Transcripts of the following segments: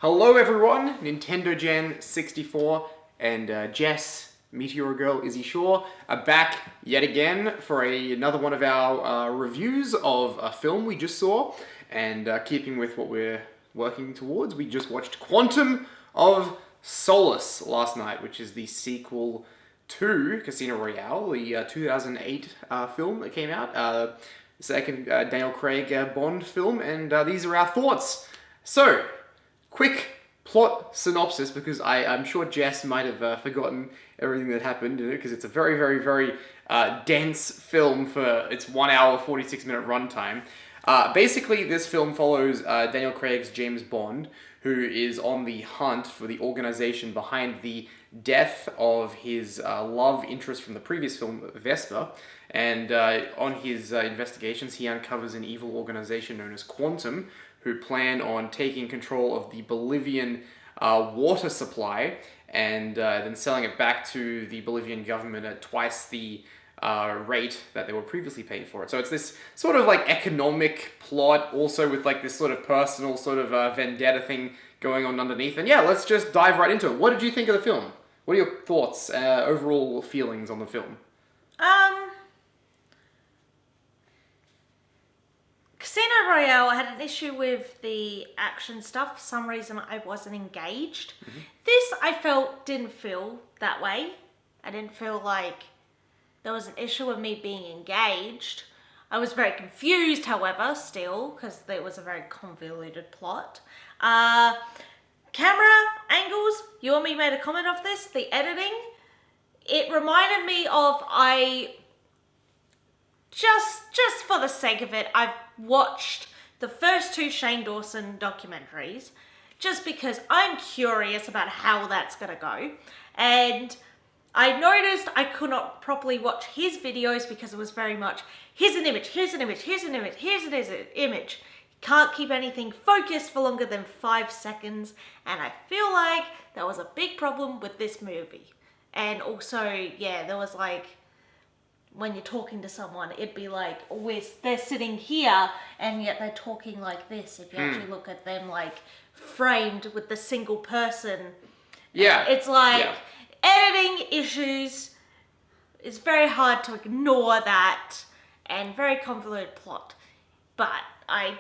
Hello everyone, Nintendo Gen 64 and Jess, Meteor Girl, Izzy Shaw are back yet again for another one of our reviews of a film we just saw. And keeping with what we're working towards, we just watched Quantum of Solace last night, which is the sequel to Casino Royale, the 2008 film that came out. Second Daniel Craig Bond film, and these are our thoughts. So, quick plot synopsis, because I'm sure Jess might have forgotten everything that happened, because it's a very, very, very dense film for its 1 hour, 46 minute runtime. Basically, this film follows Daniel Craig's James Bond, who is on the hunt for the organization behind the death of his love interest from the previous film, Vesper. And on his investigations, he uncovers an evil organization known as Quantum, who plan on taking control of the Bolivian water supply and then selling it back to the Bolivian government at twice the rate that they were previously paying for it. So it's this sort of like economic plot, also with like this sort of personal sort of vendetta thing going on underneath. And yeah, let's just dive right into it. What did you think of the film? What are your thoughts, overall feelings on the film? Casino Royale, I had an issue with the action stuff. For some reason, I wasn't engaged. Mm-hmm. This, I felt, didn't feel that way. I didn't feel like there was an issue with me being engaged. I was very confused, however, still, because there was a very convoluted plot. Camera angles, you and me made a comment of this, the editing. It reminded me of, just for the sake of it, I've watched the first two Shane Dawson documentaries just because I'm curious about how that's going to go. And I noticed I could not properly watch his videos because it was very much, here's an image, here's an image, here's an image, here's an image. Can't keep anything focused for longer than 5 seconds. And I feel like that was a big problem with this movie. And also, yeah, there was like, when you're talking to someone, it'd be like, they're sitting here, and yet they're talking like this. If you actually look at them, like, framed with the single person. Yeah. It's like, editing issues, it's very hard to ignore that, and very convoluted plot. But I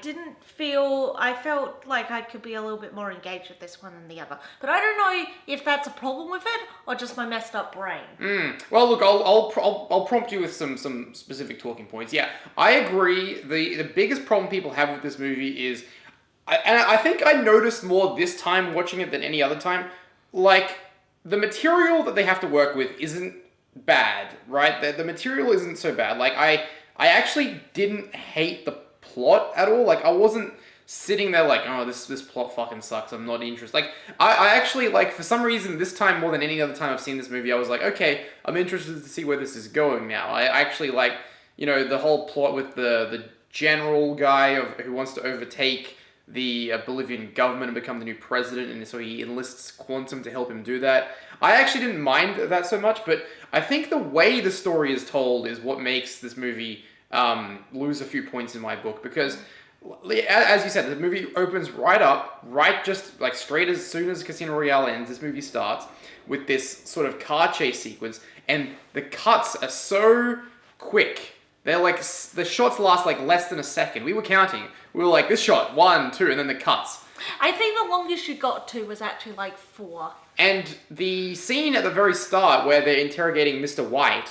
felt like I could be a little bit more engaged with this one than the other. But I don't know if that's a problem with it or just my messed up brain. Well, look, I'll prompt you with some specific talking points. Yeah, I agree. The biggest problem people have with this movie is, and I think I noticed more this time watching it than any other time, like, the material that they have to work with isn't bad, right? The material isn't so bad. Like, I actually didn't hate the plot at all. Like, I wasn't sitting there like, oh, this plot fucking sucks, I'm not interested. Like, I actually, like, for some reason, this time more than any other time I've seen this movie, I was like, okay, I'm interested to see where this is going now. I actually like, the whole plot with the general guy who wants to overtake the Bolivian government and become the new president, and so he enlists Quantum to help him do that. I actually didn't mind that so much, but I think the way the story is told is what makes this movie lose a few points in my book, because, as you said, the movie opens just like straight as soon as Casino Royale ends. This movie starts with this sort of car chase sequence, and the cuts are so quick. They're like, the shots last like less than a second. We were counting. We were like, this shot, 1, 2, and then the cuts. I think the longest you got to was actually like 4. And the scene at the very start where they're interrogating Mr. White,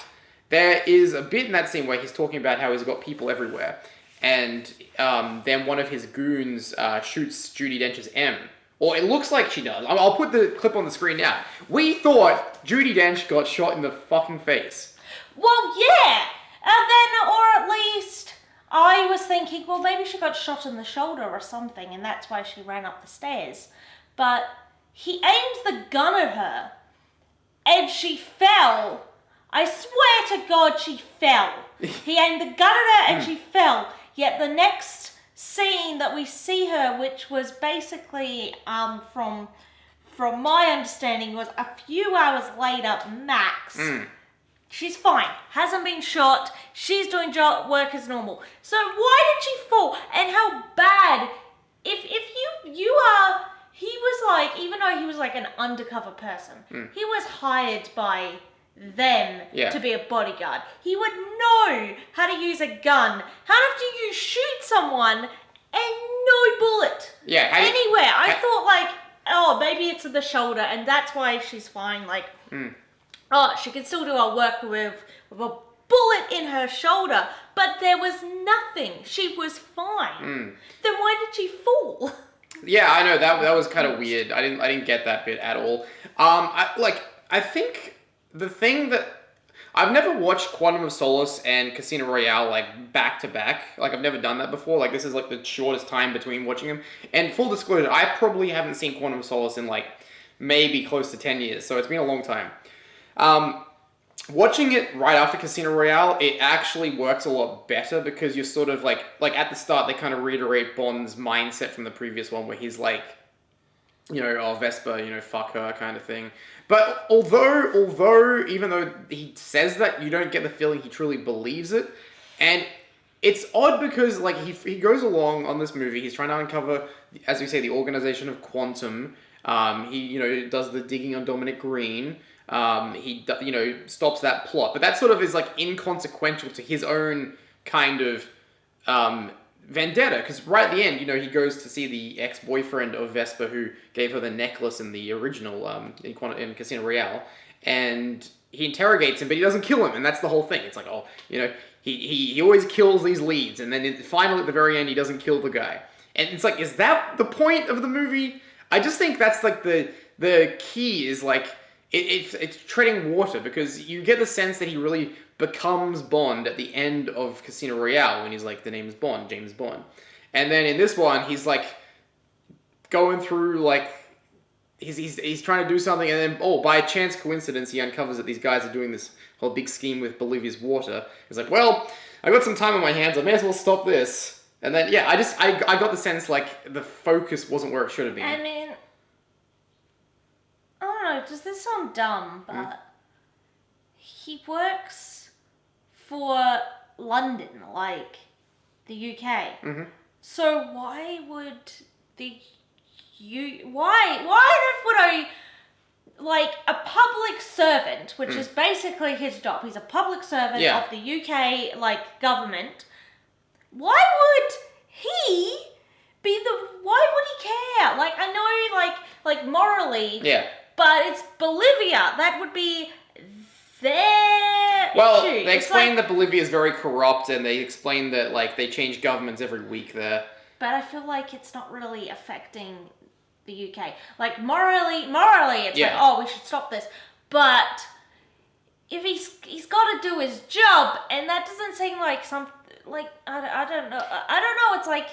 there is a bit in that scene where he's talking about how he's got people everywhere. And then one of his goons shoots Judi Dench's M. Or it looks like she does. I'll put the clip on the screen now. We thought Judi Dench got shot in the fucking face. Well, yeah. And then, or at least, I was thinking, well, maybe she got shot in the shoulder or something, and that's why she ran up the stairs. But he aimed the gun at her, and she fell. I swear to God, she fell. He aimed the gun at her and she fell. Yet the next scene that we see her, which was basically, from my understanding, was a few hours later, max. She's fine. Hasn't been shot. She's doing work as normal. So why did she fall? And how bad? If you are, he was though he was like an undercover person, he was hired by them to be a bodyguard. He would know how to use a gun. How do you shoot someone and no bullet? Yeah. Anywhere. I thought like, oh, maybe it's in the shoulder and that's why she's fine. Like, oh, she can still do her work with a bullet in her shoulder. But there was nothing. She was fine. Then why did she fall? Yeah, I know that was kind of weird. I didn't get that bit at all. I think the thing that I've never watched Quantum of Solace and Casino Royale like back to back. Like I've never done that before. Like this is like the shortest time between watching them. And full disclosure, I probably haven't seen Quantum of Solace in like maybe close to 10 years. So it's been a long time. Watching it right after Casino Royale, it actually works a lot better because you're sort of like at the start they kind of reiterate Bond's mindset from the previous one where he's like, you know, oh Vesper, you know, fuck her kind of thing. But although even though he says that, you don't get the feeling he truly believes it. And it's odd because like he goes along on this movie, he's trying to uncover, as we say, the organization of Quantum. He, you know, does the digging on Dominic Green. He, you know, stops that plot. But that sort of is, like, inconsequential to his own kind of vendetta. Because right at the end, you know, he goes to see the ex-boyfriend of Vesper who gave her the necklace in the original, in Casino Royale. And he interrogates him, but he doesn't kill him. And that's the whole thing. It's like, oh, you know, he always kills these leads. And then finally, at the very end, he doesn't kill the guy. And it's like, is that the point of the movie? I just think that's, like, the key is, like... It's treading water because you get the sense that he really becomes Bond at the end of Casino Royale when he's like, the name is Bond, James Bond. And then in this one, he's like going through like, he's trying to do something and then, oh, by a chance coincidence, he uncovers that these guys are doing this whole big scheme with Bolivia's water. He's like, well, I got some time on my hands, I may as well stop this. And then, yeah, I got the sense like the focus wasn't where it should have been. I mean... I don't know, does this sound dumb, but he works for London, like the UK. So why would why like a public servant, which is basically his job, he's a public servant of the UK like government. Why would he why would he care? Like I know like morally but it's Bolivia. That would be their issue. They explain that Bolivia is very corrupt, and they explain that like they change governments every week there. But I feel like it's not really affecting the UK. Like morally, it's like, oh, we should stop this. But if he's got to do his job, and that doesn't seem like some like I don't know. It's like.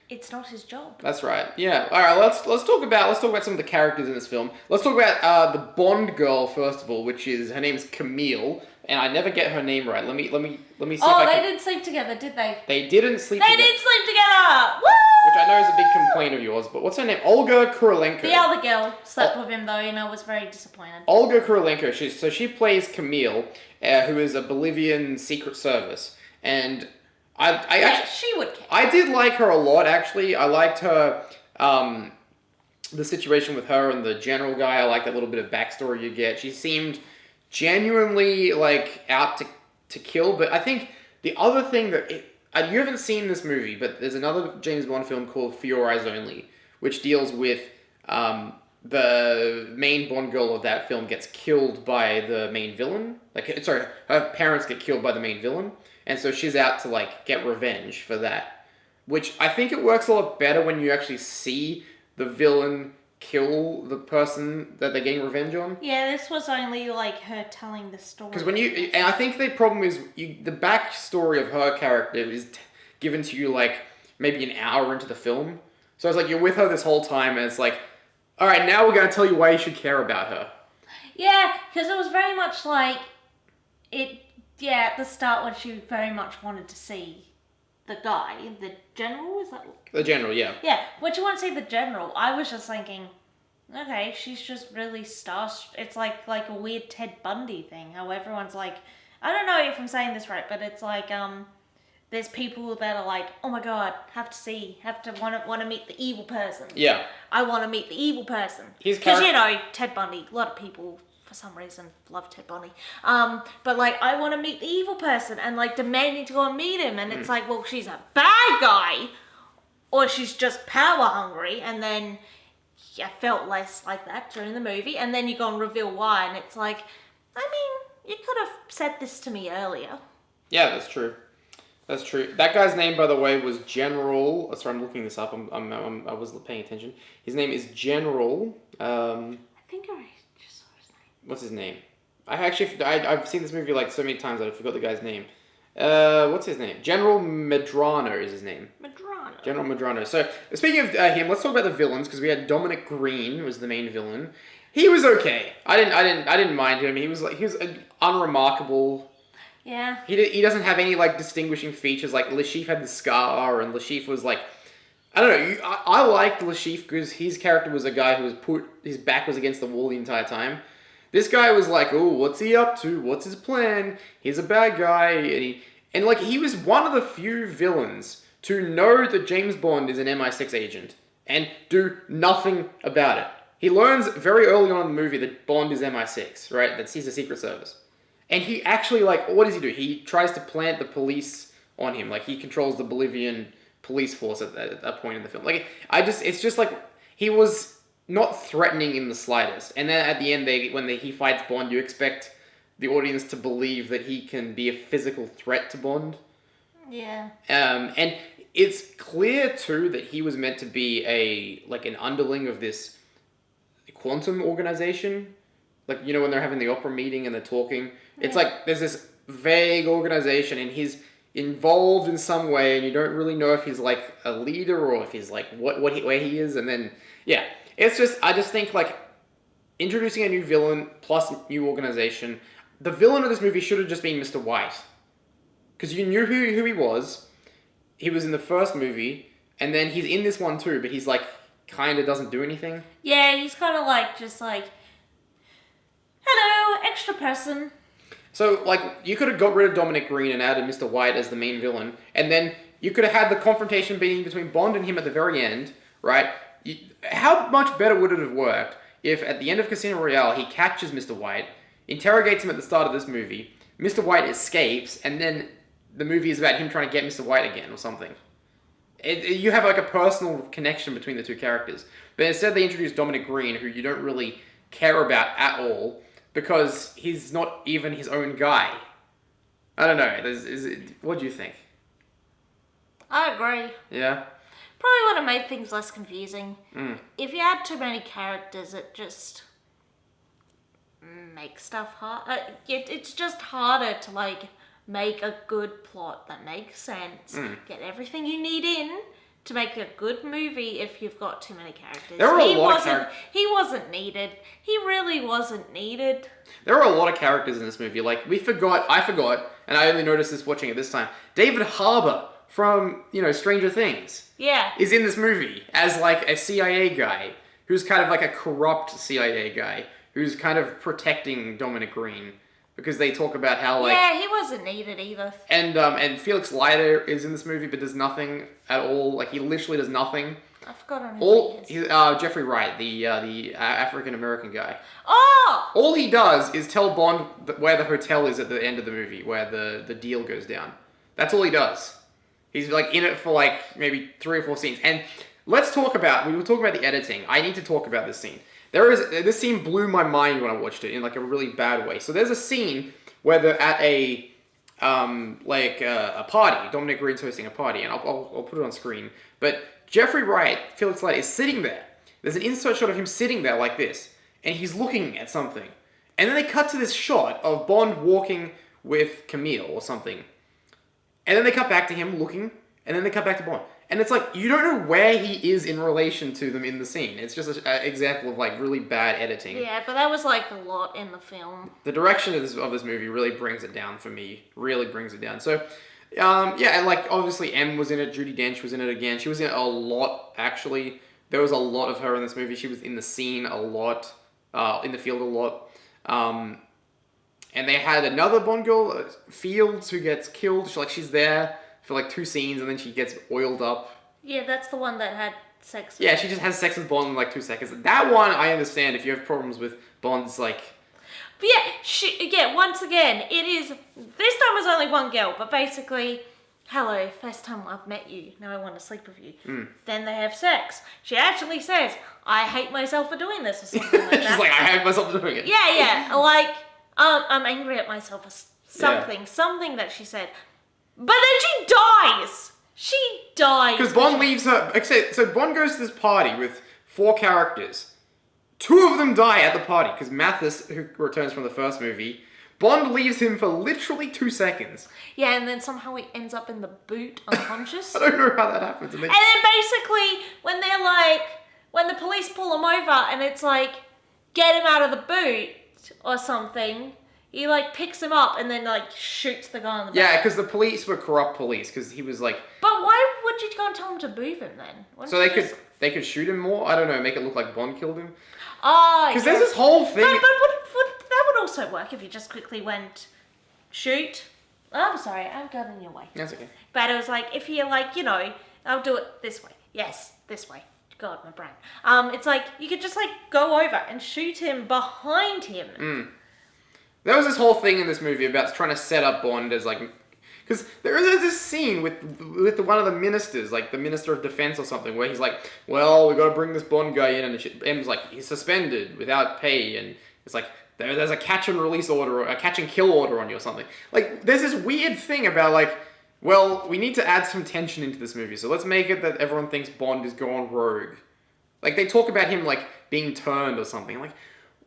It's not his job. That's right. Yeah. All right. Let's talk about some of the characters in this film. Let's talk about the Bond girl first of all, which is her name's Camille, and I never get her name right. Let me see. Oh, they didn't sleep together, did they? They didn't sleep. They did sleep together. Woo! Which I know is a big complaint of yours, but what's her name? Olga Kurylenko. The other girl slept with him though, and I was very disappointed. Olga Kurylenko. She plays Camille, who is a Bolivian Secret Service, and. She would care. I did like her a lot, actually. I liked her, the situation with her and the general guy. I liked that little bit of backstory you get. She seemed genuinely, like, out to kill. But I think the other thing that... you haven't seen this movie, but there's another James Bond film called For Your Eyes Only, which deals with the main Bond girl of that film gets killed by the main villain. Her parents get killed by the main villain. And so she's out to, like, get revenge for that. Which I think it works a lot better when you actually see the villain kill the person that they're getting revenge on. Yeah, this was only, like, her telling the story. Because and I think the problem is, the backstory of her character is given to you, like, maybe an hour into the film. So it's like, you're with her this whole time, and it's like, alright, now we're going to tell you why you should care about her. Yeah, because it was very much like, yeah, at the start when she very much wanted to see the guy, the general, is that? The general, yeah. Yeah, when she wanted to see the general, I was just thinking, okay, she's just really it's like a weird Ted Bundy thing, how everyone's like, I don't know if I'm saying this right, but it's like, there's people that are like, oh my god, have to want to meet the evil person. Yeah. I want to meet the evil person. His Because, you know, Ted Bundy, a lot of people, for some reason, love Ted Bundy. But, like, I want to meet the evil person and, like, demanding to go and meet him. And it's like, well, she's a bad guy or she's just power hungry. And then I felt less like that during the movie. And then you go and reveal why. And it's like, I mean, you could have said this to me earlier. Yeah, that's true. That's true. That guy's name, by the way, was General. Sorry, I'm looking this up. I was paying attention. His name is General. I think I just saw his name. What's his name? I've seen this movie like so many times that I forgot the guy's name. What's his name? General Medrano is his name. Medrano. General Medrano. So speaking of him, let's talk about the villains because we had Dominic Green was the main villain. He was okay. I didn't mind him. He was unremarkable. Yeah. He doesn't have any like distinguishing features. Like Lashif had the scar, and Lashif was like, I don't know. I liked Lashif because his character was a guy who was his back was against the wall the entire time. This guy was like, oh, what's he up to? What's his plan? He's a bad guy, and he was one of the few villains to know that James Bond is an MI6 agent and do nothing about it. He learns very early on in the movie that Bond is MI6, right? That he's a Secret Service. And he actually, like, what does he do? He tries to plant the police on him. Like, he controls the Bolivian police force at that point in the film. Like, it's just like, he was not threatening in the slightest. And then at the end, when he fights Bond, you expect the audience to believe that he can be a physical threat to Bond. Yeah. And it's clear, too, that he was meant to be an underling of this Quantum organization. Like, you know, when they're having the opera meeting and they're talking, it's like there's this vague organization and he's involved in some way and you don't really know if he's like a leader or if he's like where he is. And then, yeah, I just think like introducing a new villain plus new organization. The villain of this movie should have just been Mr. White. Because you knew who he was. He was in the first movie and then he's in this one too, but he's like kind of doesn't do anything. Yeah, he's kind of like, just like, hello, extra person. So, like, you could have got rid of Dominic Green and added Mr. White as the main villain, and then you could have had the confrontation being between Bond and him at the very end, right? How much better would it have worked if at the end of Casino Royale he catches Mr. White, interrogates him at the start of this movie, Mr. White escapes, and then the movie is about him trying to get Mr. White again or something. You have like a personal connection between the two characters. But instead they introduce Dominic Green, who you don't really care about at all, because he's not even his own guy. I don't know. What do you think? I agree. Yeah? Probably would have made things less confusing. If you had too many characters, it just makes stuff hard. It's just harder to, like, make a good plot that makes sense. Get everything you need in to make a good movie if you've got too many characters. There were a lot of characters. He wasn't needed. He really wasn't needed. There were a lot of characters in this movie. Like, I forgot, and I only noticed this watching it this time. David Harbour from, Stranger Things. Yeah. Is in this movie as, like, a CIA guy who's kind of like a corrupt CIA guy who's kind of protecting Dominic Green. Because they talk about how, like... Yeah, he wasn't needed either. And Felix Leiter is in this movie, but does nothing at all. Like, he literally does nothing. I forgot who he is. Jeffrey Wright, the African-American guy. Oh! All he does is tell Bond where the hotel is at the end of the movie, where the deal goes down. That's all he does. He's, like, in it for, like, maybe 3 or 4 scenes. And we were talking about the editing. I need to talk about this scene. This scene blew my mind when I watched it in like a really bad way. So there's a scene where they're at a party. Dominic Green's hosting a party, and I'll put it on screen. But Jeffrey Wright, Felix Leiter, is sitting there. There's an insert shot of him sitting there like this, and he's looking at something. And then they cut to this shot of Bond walking with Camille or something. And then they cut back to him looking, and then they cut back to Bond. And it's like, you don't know where he is in relation to them in the scene. It's just an example of, like, really bad editing. Yeah, but that was, like, a lot in the film. The direction of this movie really brings it down for me. Really brings it down. So, and, like, obviously M was in it. Judi Dench was in it again. She was in it a lot, actually. There was a lot of her in this movie. She was in the scene a lot. In the field a lot. And they had another Bond girl, Fields, who gets killed. She's there for like 2 scenes, and then she gets oiled up. Yeah, that's the one that had sex. Yeah, she just has sex with Bond in like 2 seconds. That one, I understand if you have problems with Bond's like... But yeah, once again, it is... This time was only one girl, but basically... Hello, first time I've met you. Now I want to sleep with you. Then they have sex. She actually says, I hate myself for doing this or something like that. She's like, I hate myself for doing it. Yeah. Like, I'm angry at myself or something that she said. But then she dies. She dies. Because Bond leaves her... So Bond goes to this party with 4 characters. 2 of them die at the party, because Mathis, who returns from the first movie... Bond leaves him for literally 2 seconds. Yeah, and then somehow he ends up in the boot unconscious. I don't know how that happens. And then basically, when they're like, when the police pull him over and it's like, get him out of the boot or something, he like picks him up and then like shoots the guy in the back. Yeah, because the police were corrupt police, because he was like... But why would you go and tell him to move him then? So they could shoot him more? I don't know, make it look like Bond killed him? Oh, because there's this whole thing... But that would also work if you just quickly went, shoot. Oh, I'm sorry, I've got in your way. That's okay. But it was like, if you're like, you know, I'll do it this way. Yes, this way. God, my brain. It's like, you could just like go over and shoot him behind him. There was this whole thing in this movie about trying to set up Bond as like... Because there's this scene with one of the ministers, like the Minister of Defense or something, where he's like, well, we got to bring this Bond guy in, and M's like, he's suspended without pay, and it's like, there's a catch and release order, or a catch and kill order on you or something. Like, there's this weird thing about like, well, we need to add some tension into this movie, so let's make it that everyone thinks Bond is gone rogue. Like, they talk about him, like, being turned or something. Like,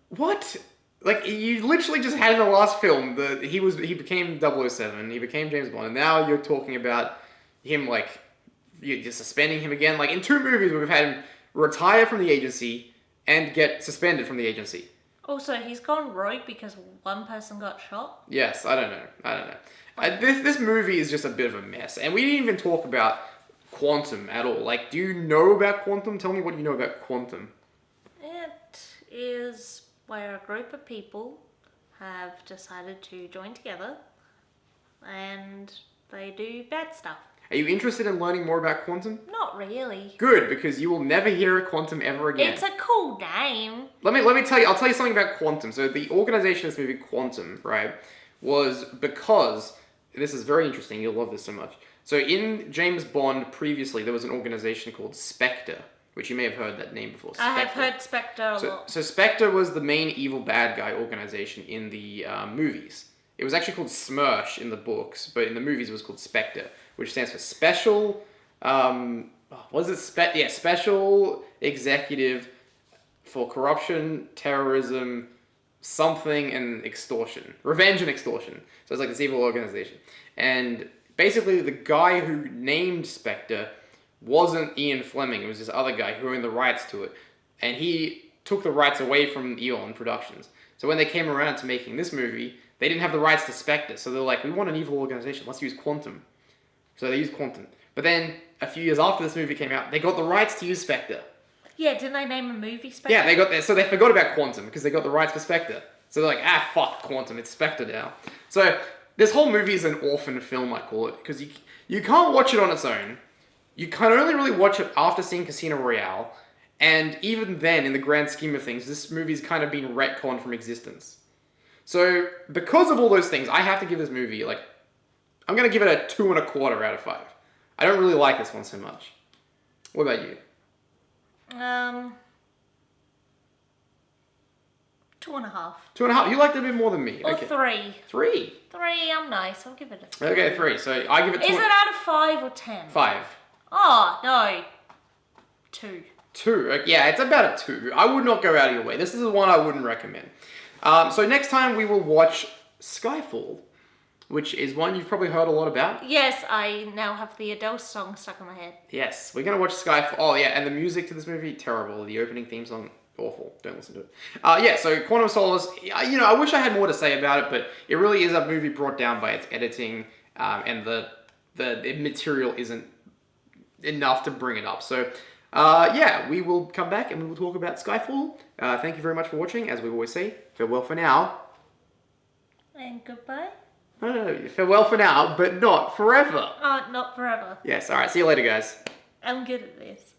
what? Like, you literally just had in the last film that he became 007, he became James Bond, and now you're talking about him, like, you're just suspending him again. Like, in 2 movies we've had him retire from the agency and get suspended from the agency. Also, he's gone rogue because one person got shot? Yes, I don't know. This movie is just a bit of a mess. And we didn't even talk about Quantum at all. Like, do you know about Quantum? Tell me what you know about Quantum. It is where a group of people have decided to join together and they do bad stuff. Are you interested in learning more about Quantum? Not really. Good, because you will never hear of Quantum ever again. It's a cool name. Let me tell you, I'll tell you something about Quantum. So the organization of this movie, Quantum, right, was because, this is very interesting, you'll love this so much. So in James Bond previously, there was an organization called Spectre, which you may have heard that name before. Spectre. I have heard Spectre a lot. So Spectre was the main evil bad guy organization in the movies. It was actually called SMERSH in the books, but in the movies it was called Spectre, which stands for Special, Special Executive for Corruption, Terrorism, something, and Extortion. Revenge and Extortion. So it's like this evil organization. And basically the guy who named Spectre wasn't Ian Fleming, it was this other guy who owned the rights to it. And he took the rights away from Eon Productions. So when they came around to making this movie, they didn't have the rights to Spectre. So they're like, we want an evil organization, let's use Quantum. So they used Quantum. But then, a few years after this movie came out, they got the rights to use Spectre. Yeah, didn't they name a movie Spectre? Yeah, so they forgot about Quantum because they got the rights for Spectre. So they're like, fuck Quantum, it's Spectre now. So, this whole movie is an orphan film, I call it, because you can't watch it on its own. You can only really watch it after seeing Casino Royale, and even then, in the grand scheme of things, this movie's kind of been retconned from existence. So, because of all those things, I have to give this movie, like, I'm going to give it a 2.25 out of 5. I don't really like this one so much. What about you? 2.5. 2.5. You liked it a bit more than me. Or okay. 3. 3? 3, I'm nice. I'll give it a 3. Okay, 3. So I give it 2. Is it out of 5 or 10? 5. Oh, no. 2. 2. Yeah, it's about a 2. I would not go out of your way. This is the one I wouldn't recommend. So next time we will watch Skyfall, which is one you've probably heard a lot about. Yes, I now have the Adele song stuck in my head. Yes, we're going to watch Skyfall. Oh, yeah, and the music to this movie, terrible. The opening theme song, awful. Don't listen to it. Yeah, so Quantum of Solace, I wish I had more to say about it, but it really is a movie brought down by its editing, and the material isn't enough to bring it up. So, yeah, we will come back and we will talk about Skyfall. Thank you very much for watching. As we always say, farewell for now. And goodbye. Farewell for now, but not forever. Not forever. Yes, alright, see you later, guys. I'm good at this.